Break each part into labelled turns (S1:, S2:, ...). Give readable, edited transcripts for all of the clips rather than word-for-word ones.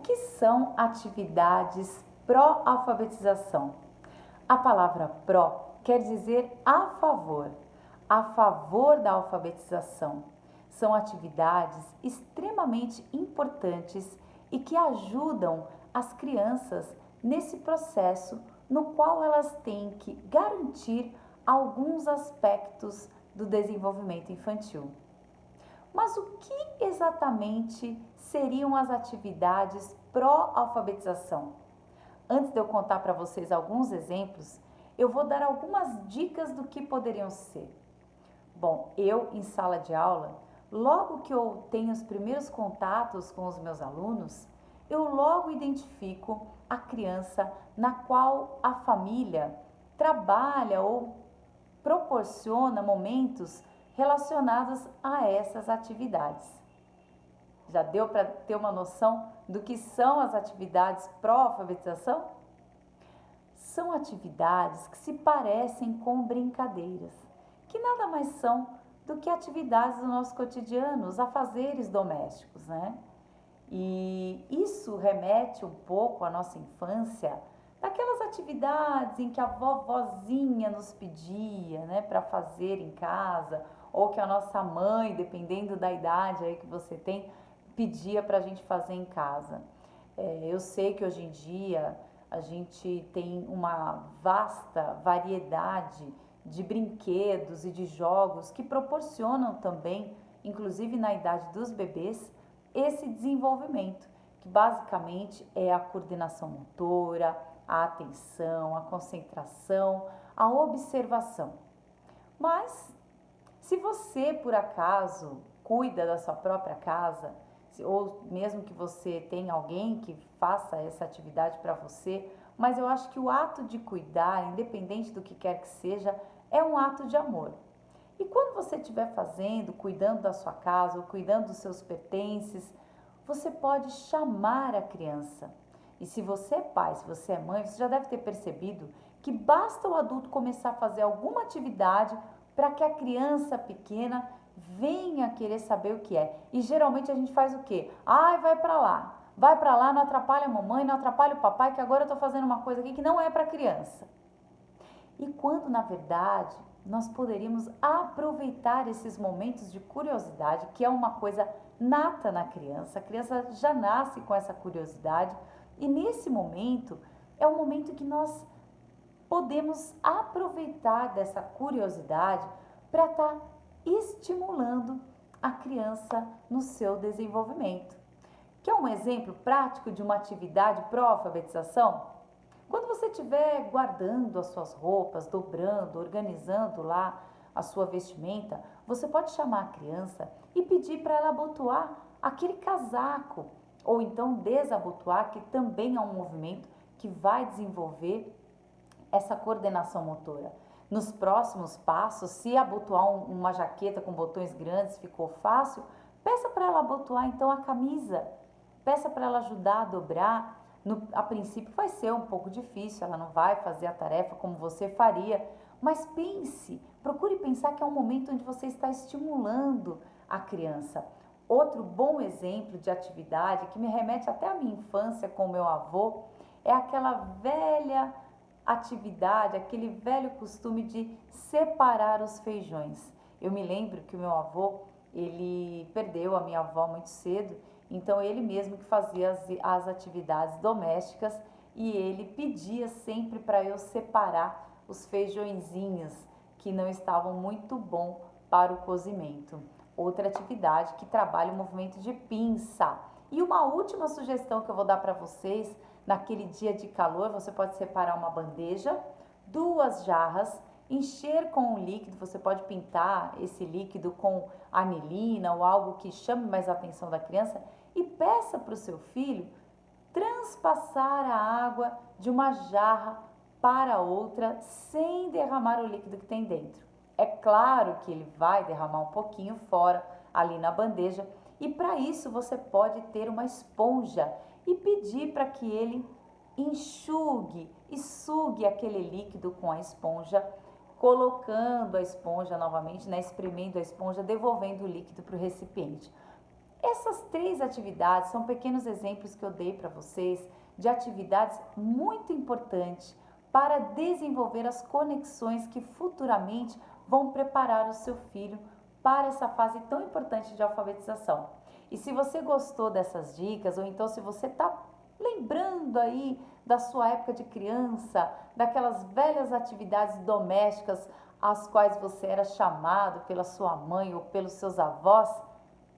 S1: que são atividades pró-alfabetização? A palavra pró quer dizer a favor da alfabetização. São atividades extremamente importantes e que ajudam as crianças nesse processo no qual elas têm que garantir alguns aspectos do desenvolvimento infantil. Mas o que exatamente seriam as atividades pró-alfabetização? Antes de eu contar para vocês alguns exemplos, eu vou dar algumas dicas do que poderiam ser. Bom, eu em sala de aula, logo que eu tenho os primeiros contatos com os meus alunos, eu logo identifico a criança na qual a família trabalha ou proporciona momentos relacionados a essas atividades. Já deu para ter uma noção do que são as atividades pró-alfabetização? São atividades que se parecem com brincadeiras, que nada mais são do que atividades do nosso cotidiano, os afazeres domésticos, né? E isso remete um pouco à nossa infância, daquelas atividades em que a vovozinha nos pedia, né, para fazer em casa, ou que a nossa mãe, dependendo da idade aí que você tem, pedia para a gente fazer em casa. Eu sei que hoje em dia a gente tem uma vasta variedade de brinquedos e de jogos que proporcionam também, inclusive na idade dos bebês, esse desenvolvimento, que basicamente é a coordenação motora, a atenção, a concentração, a observação. Mas, se você por acaso cuida da sua própria casa, ou mesmo que você tenha alguém que faça essa atividade para você, mas eu acho que o ato de cuidar, independente do que quer que seja, é um ato de amor. E quando você estiver fazendo, cuidando da sua casa ou cuidando dos seus pertences, você pode chamar a criança. E se você é pai, se você é mãe, você já deve ter percebido que basta o adulto começar a fazer alguma atividade para que a criança pequena venha querer saber o que é. E geralmente a gente faz o quê? Ai, vai para lá, não atrapalha a mamãe, não atrapalha o papai, que agora eu estou fazendo uma coisa aqui que não é para criança. E quando, na verdade, nós poderíamos aproveitar esses momentos de curiosidade, que é uma coisa nata na criança, a criança já nasce com essa curiosidade, e nesse momento é um momento que nós podemos aproveitar dessa curiosidade para estar estimulando a criança no seu desenvolvimento. Quer um exemplo prático de uma atividade pró-alfabetização? Quando você estiver guardando as suas roupas, dobrando, organizando lá a sua vestimenta, você pode chamar a criança e pedir para ela abotoar aquele casaco, ou então desabotoar, que também é um movimento que vai desenvolver essa coordenação motora. Nos próximos passos, se abotoar uma jaqueta com botões grandes ficou fácil, peça para ela abotoar então a camisa, peça para ela ajudar a dobrar. A princípio vai ser um pouco difícil, ela não vai fazer a tarefa como você faria, mas procure pensar que é um momento onde você está estimulando a criança. Outro bom exemplo de atividade que me remete até à minha infância com o meu avô é aquela velha atividade, aquele velho costume de separar os feijões. Eu me lembro que o meu avô, ele perdeu a minha avó muito cedo, então ele mesmo que fazia as atividades domésticas e ele pedia sempre para eu separar os feijõezinhos que não estavam muito bom para o cozimento. Outra atividade que trabalha o movimento de pinça. E uma última sugestão que eu vou dar para vocês, naquele dia de calor, você pode separar uma bandeja, 2 jarras, encher com um líquido, você pode pintar esse líquido com anilina ou algo que chame mais a atenção da criança e peça para o seu filho transpassar a água de uma jarra para outra sem derramar o líquido que tem dentro. É claro que ele vai derramar um pouquinho fora ali na bandeja e para isso você pode ter uma esponja e pedir para que ele enxugue e sugue aquele líquido com a esponja, colocando a esponja novamente, né, espremendo a esponja, devolvendo o líquido para o recipiente. Essas três atividades são pequenos exemplos que eu dei para vocês de atividades muito importantes para desenvolver as conexões que futuramente vão preparar o seu filho para essa fase tão importante de alfabetização. E se você gostou dessas dicas, ou então se você está lembrando aí da sua época de criança, daquelas velhas atividades domésticas às quais você era chamado pela sua mãe ou pelos seus avós,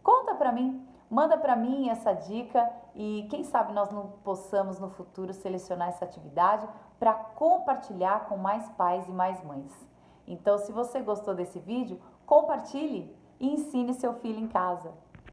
S1: conta para mim, manda para mim essa dica e quem sabe nós não possamos no futuro selecionar essa atividade para compartilhar com mais pais e mais mães. Então, se você gostou desse vídeo, compartilhe e ensine seu filho em casa.